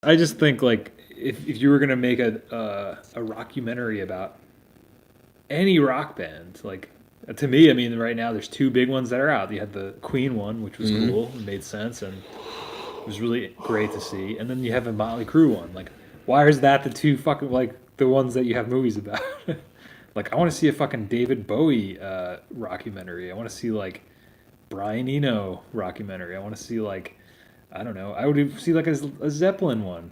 I just think like if you were gonna make a rockumentary about any rock band, like to me, I mean, right now there's two big ones that are out. You had the Queen one, which was cool, and made sense, and it was really great to see. And then you have a Motley Crue one. Like, why is that the two fucking like the ones that you have movies about? Like, I want to see a fucking David Bowie rockumentary. I want to see like Brian Eno rockumentary. I want to see like, I don't know. I would see like a Zeppelin one.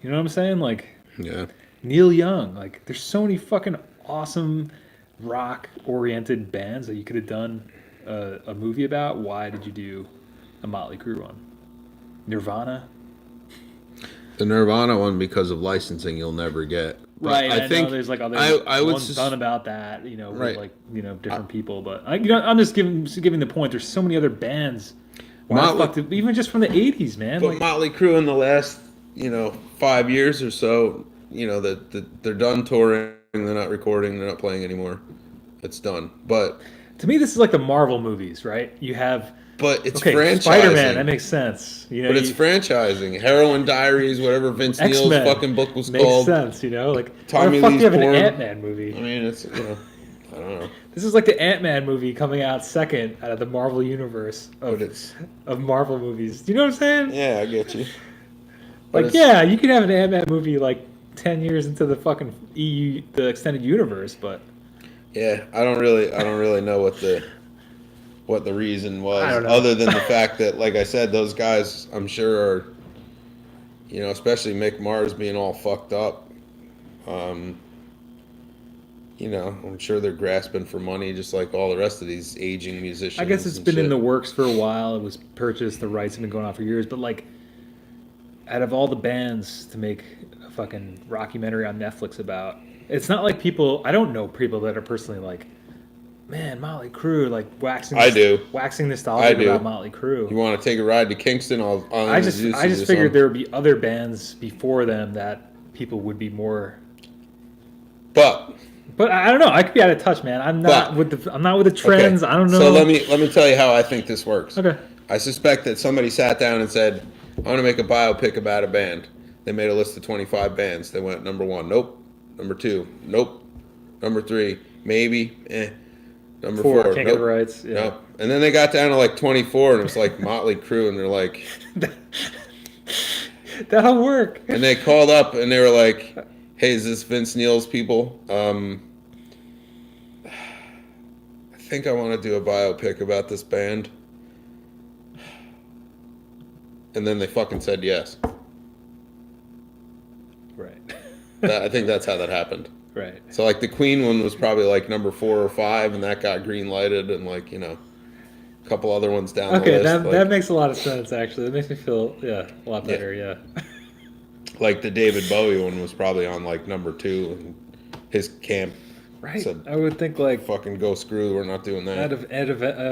You know what I'm saying? Like, Yeah. Neil Young. Like, there's so many fucking awesome rock-oriented bands that you could have done a movie about. Why did you do a Motley Crue one? Nirvana? The Nirvana one, because of licensing, you'll never get. But Right, I think know there's like other I would ones done about that, you know, with Right. like, you know, different people. But I'm just giving the point. There's so many other bands. Why the fuck even just from the 80s, man. But Like, Motley Crue in the last, 5 years or so, they're done touring, they're not recording, they're not playing anymore. It's done. But to me, this is like the Marvel movies, right? You have it's okay, franchising. Spider-Man, that makes sense. You know, But it's franchising. Heroin Diaries, whatever Vince Neil's X-Men fucking book was makes called. sense, you know? Like, Tommy why the fuck Lee's do you have an porn. Ant-Man movie? I mean, it's, I don't know. This is like the Ant-Man movie coming out second out of the Marvel universe of Marvel movies. Do you know what I'm saying? Yeah, I get you. Like, yeah, you could have an Ant-Man movie like 10 years into the fucking the extended universe, but yeah, I don't really know what the reason was, I don't know. other than the fact that, like I said, those guys, I'm sure are, especially Mick Mars being all fucked up. I'm sure they're grasping for money just like all the rest of these aging musicians. I guess it's been in the works for a while. It was purchased, the rights have been going on for years, but like out of all the bands to make a fucking rockumentary on Netflix about, it's not like I don't know people that are personally like, man, Motley Crue, like waxing nostalgic about Motley Crue. You want to take a ride to Kingston? I just figured there would be other bands before them that people would be more. But I don't know. I could be out of touch, man. I'm not with the trends. Okay. I don't know. So let me tell you how I think this works. Okay. I suspect that somebody sat down and said, "I want to make a biopic about a band." They made a list of 25 bands. They went number 1, nope. Number 2, nope. Number 3, maybe, Number 4, can't nope. get the rights. Yeah. Nope. And then they got down to like 24, and it was like Motley Crue, and they're like, that'll work. And they called up, and they were like, "Hey, is this Vince Neil's people? I think I want to do a biopic about this band." And then they fucking said yes. Right. I think that's how that happened. Right. So like the Queen one was probably like number 4 or 5, and that got green lighted, and like a couple other ones down the list. Okay, that makes a lot of sense actually. That makes me feel a lot better. Yeah. Like the David Bowie one was probably on like number 2, and his camp Right. said, I would think like "Fucking go screw, we're not doing that." out of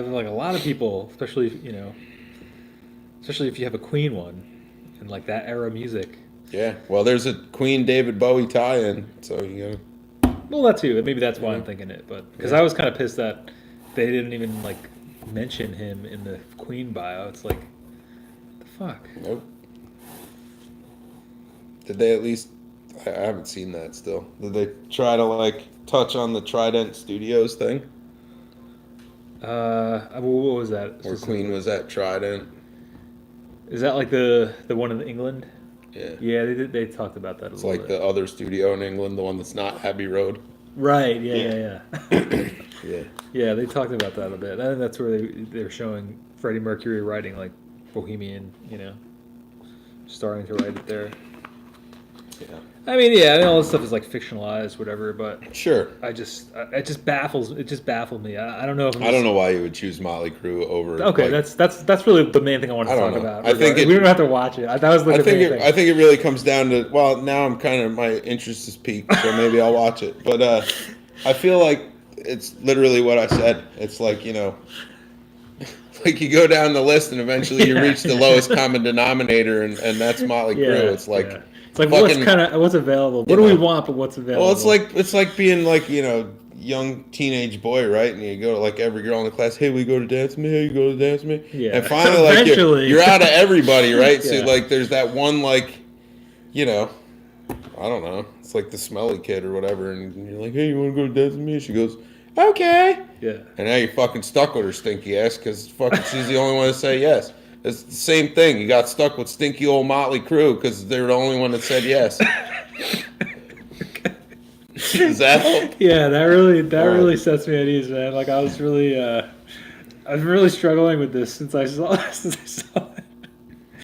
like a lot of people, especially if you have a Queen one and like that era music. Yeah, well, there's a Queen David Bowie tie-in, so Well, that too. Maybe that's why I'm thinking it, but because I was kind of pissed that they didn't even like mention him in the Queen bio. It's like, the fuck. Nope. Did they at least? I haven't seen that still. Did they try to like touch on the Trident Studios thing? What was that? Or Queen was at Trident? Is that like the one in England? Yeah. Yeah, they talked about that a It's little like bit. the other studio in England, the one that's not Abbey Road. Right. Yeah. Yeah. Yeah, they talked about that a bit. I think that's where they're showing Freddie Mercury writing like Bohemian, starting to write it there. Yeah. I mean, all this stuff is like fictionalized, whatever. But Sure. it just baffled me. I don't know if I don't know why you would choose Motley Crue over. Okay, like, that's really the main thing I want to talk know. about. I think we don't have to watch it. That was the main thing. I think it really comes down to, well, now I'm kind of, my interest is peaked, so maybe I'll watch it. But I feel like it's literally what I said. It's like, like you go down the list and eventually you reach the lowest common denominator, and that's Motley Crue. It's like. Yeah. It's like what's available. What do we want, but what's available? Well, it's like being like, young teenage boy, right? And you go to like every girl in the class, "Hey, we go to dance with me. Hey, you go to dance with me." Yeah. And finally, like you're out of everybody, right? Yeah. So like, there's that one like you know, I don't know. It's like the smelly kid or whatever, and you're like, hey, you want to go to dance with me? She goes, okay. Yeah. And now you're fucking stuck with her stinky ass because fucking she's the only one to say yes. It's the same thing. You got stuck with stinky old Motley Crue because they're the only one that said yes. Does that help? Yeah, that really sets me at ease, man. Like I was really struggling with this since I saw